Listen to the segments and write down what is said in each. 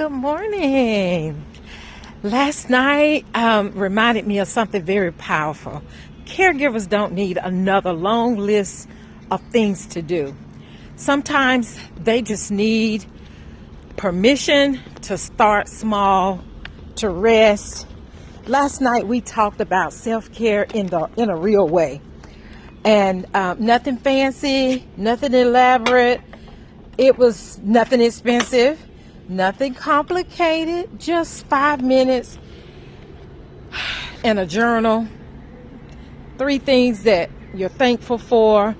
Good morning. Last night reminded me of something very powerful. Caregivers don't need another long list of things to do. Sometimes they just need permission to start small, to rest. Last night we talked about self-care in a real way. And nothing fancy, nothing elaborate. It was nothing expensive, nothing complicated, just 5 minutes and a journal. 3 things that you're thankful for,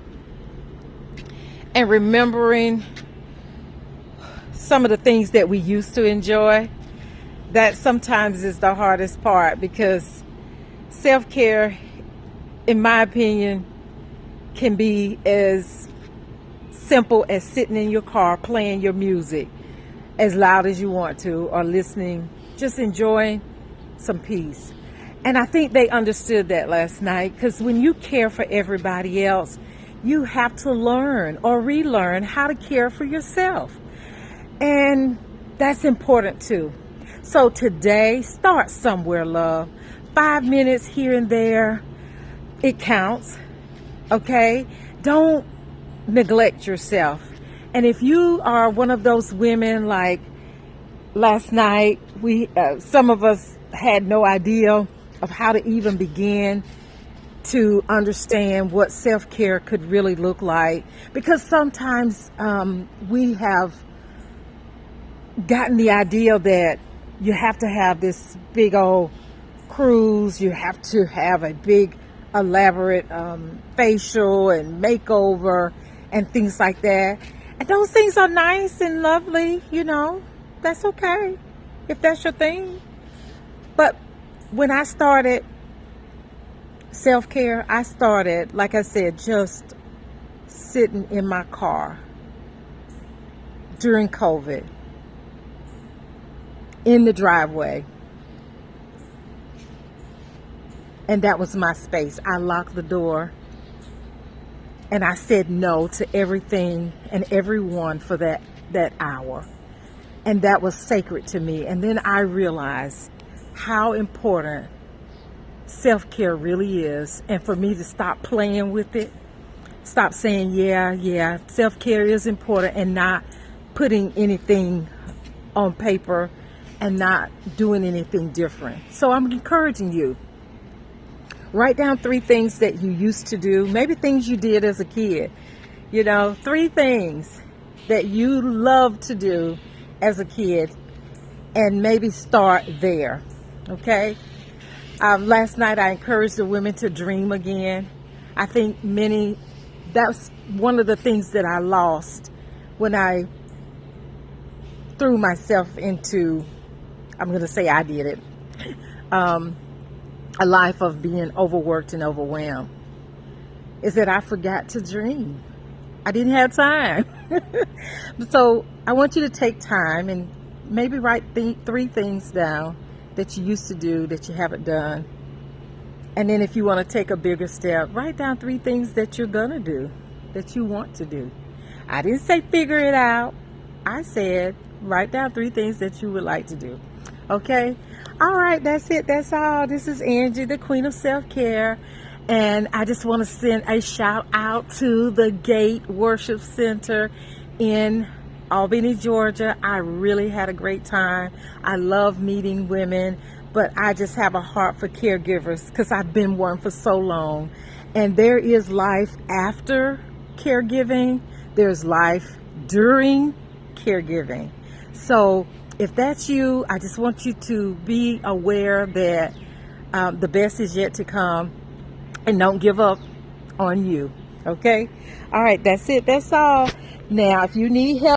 and remembering some of the things that we used to enjoy. That sometimes is the hardest part, because self-care, in my opinion, can be as simple as sitting in your car playing your music as loud as you want to, or listening, just enjoying some peace. And I think they understood that last night, because when you care for everybody else, you have to learn or relearn how to care for yourself. And that's important too. So today, start somewhere, love. 5 minutes here and there, it counts. Okay? Don't neglect yourself. And if you are one of those women, like last night, some of us had no idea of how to even begin to understand what self-care could really look like, because sometimes we have gotten the idea that you have to have this big old cruise, you have to have a big elaborate facial and makeover and things like that. And those things are nice and lovely, that's okay if that's your thing. But when I started self-care, I started, like I said, just sitting in my car during COVID, in the driveway. And that was my space. I locked the door and I said no to everything and everyone for that hour. And that was sacred to me. And then I realized how important self-care really is. And for me to stop playing with it, stop saying, yeah, self-care is important, and not putting anything on paper and not doing anything different. So I'm encouraging you. Write down 3 things that you used to do, maybe things you did as a kid. 3 things that you loved to do as a kid, and maybe start there. Okay? Last night I encouraged the women to dream again. I think that's one of the things that I lost when I threw myself into, I'm going to say I did it, a life of being overworked and overwhelmed, is that I forgot to dream. I didn't have time. So I want you to take time and maybe write 3 things down that you used to do that you haven't done. And then if you want to take a bigger step, write down 3 things that you're going to do, that you want to do. I didn't say figure it out. I said write down 3 things that you would like to do. Okay? All right, that's it. That's all. This is Angie, the Queen of Self-Care. And I just want to send a shout out to the Gate Worship Center in Albany, Georgia. I really had a great time. I love meeting women, but I just have a heart for caregivers, because I've been one for so long. And there is life after caregiving. There's life during caregiving. So if that's you, I just want you to be aware that the best is yet to come, and don't give up on you. Okay? All right, that's it. That's all. Now, if you need help,